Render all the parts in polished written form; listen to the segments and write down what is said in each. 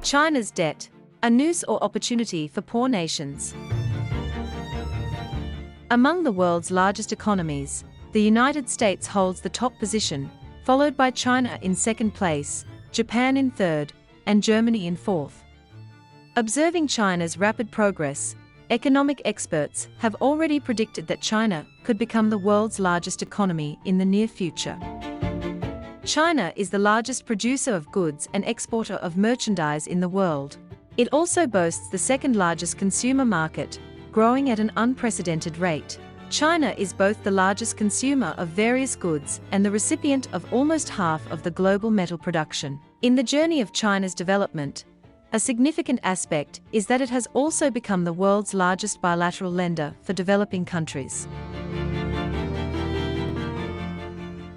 China's debt, a noose or opportunity for poor nations. Among the world's largest economies, the United States holds the top position, followed by China in second place, Japan in third, and Germany in fourth. Observing China's rapid progress, economic experts have already predicted that China could become the world's largest economy in the near future. China is the largest producer of goods and exporter of merchandise in the world. It also boasts the second largest consumer market, growing at an unprecedented rate. China is both the largest consumer of various goods and the recipient of almost half of the global metal production. In the journey of China's development, a significant aspect is that it has also become the world's largest bilateral lender for developing countries.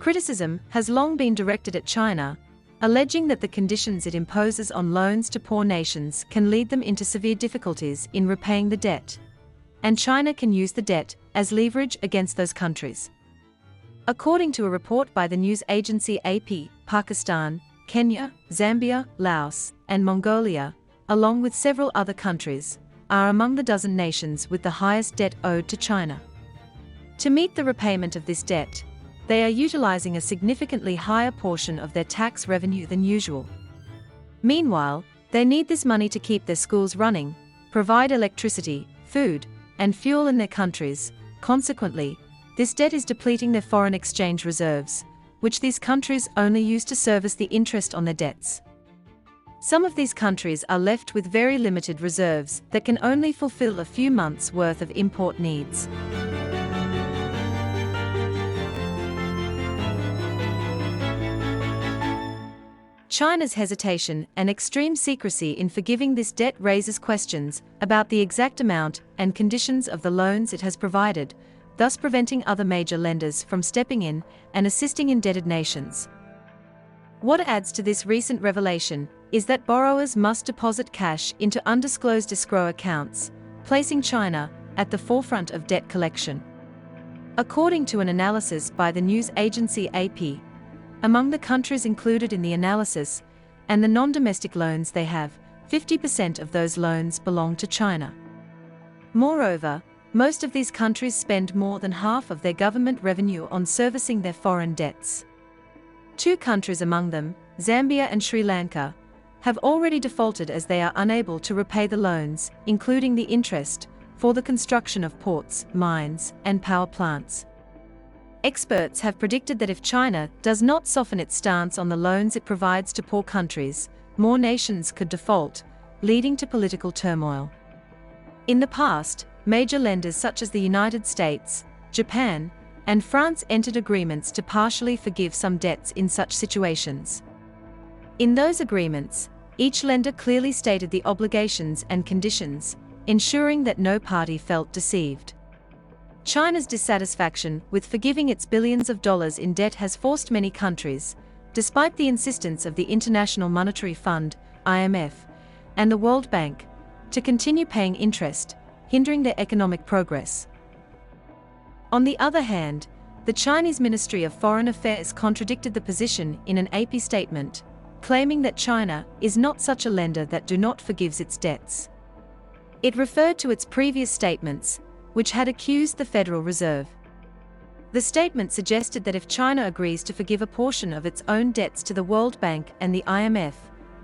Criticism has long been directed at China, alleging that the conditions it imposes on loans to poor nations can lead them into severe difficulties in repaying the debt, and China can use the debt as leverage against those countries. According to a report by the news agency AP, Pakistan, Kenya, Zambia, Laos, and Mongolia, along with several other countries, are among the dozen nations with the highest debt owed to China. To meet the repayment of this debt, they are utilizing a significantly higher portion of their tax revenue than usual. Meanwhile, they need this money to keep their schools running, provide electricity, food, and fuel in their countries. Consequently, this debt is depleting their foreign exchange reserves, which these countries only use to service the interest on their debts. Some of these countries are left with very limited reserves that can only fulfill a few months' worth of import needs. China's hesitation and extreme secrecy in forgiving this debt raises questions about the exact amount and conditions of the loans it has provided, thus preventing other major lenders from stepping in and assisting indebted nations. What adds to this recent revelation is that borrowers must deposit cash into undisclosed escrow accounts, placing China at the forefront of debt collection. According to an analysis by the news agency AP, among the countries included in the analysis and the non-domestic loans they have, 50% of those loans belong to China. Moreover, most of these countries spend more than half of their government revenue on servicing their foreign debts. Two countries among them, Zambia and Sri Lanka, have already defaulted as they are unable to repay the loans, including the interest, for the construction of ports, mines, and power plants. Experts have predicted that if China does not soften its stance on the loans it provides to poor countries, more nations could default, leading to political turmoil. In the past, major lenders such as the United States, Japan, and France entered agreements to partially forgive some debts in such situations. In those agreements, each lender clearly stated the obligations and conditions, ensuring that no party felt deceived. China's dissatisfaction with forgiving its billions of dollars in debt has forced many countries, despite the insistence of the International Monetary Fund, IMF, and the World Bank, to continue paying interest, hindering their economic progress. On the other hand, the Chinese Ministry of Foreign Affairs contradicted the position in an AP statement, claiming that China is not such a lender that do not forgives its debts. It referred to its previous statements, which had accused the Federal Reserve. The statement suggested that if China agrees to forgive a portion of its own debts to the World Bank and the IMF,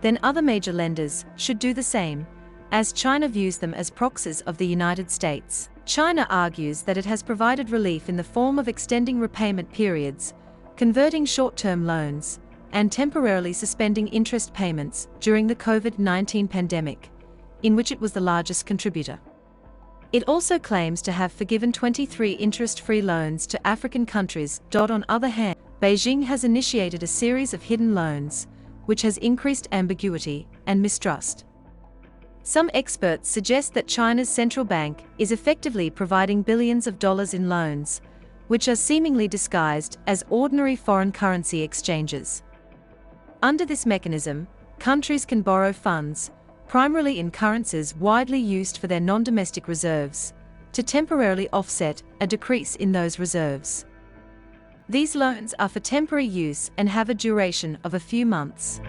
then other major lenders should do the same, as China views them as proxies of the United States. China argues that it has provided relief in the form of extending repayment periods, converting short-term loans, and temporarily suspending interest payments during the COVID-19 pandemic, in which it was the largest contributor. It also claims to have forgiven 23 interest-free loans to African countries. On the other hand, Beijing has initiated a series of hidden loans, which has increased ambiguity and mistrust. Some experts suggest that China's central bank is effectively providing billions of dollars in loans, which are seemingly disguised as ordinary foreign currency exchanges. Under this mechanism, countries can borrow funds, primarily in currencies widely used for their non-domestic reserves, to temporarily offset a decrease in those reserves. These loans are for temporary use and have a duration of a few months.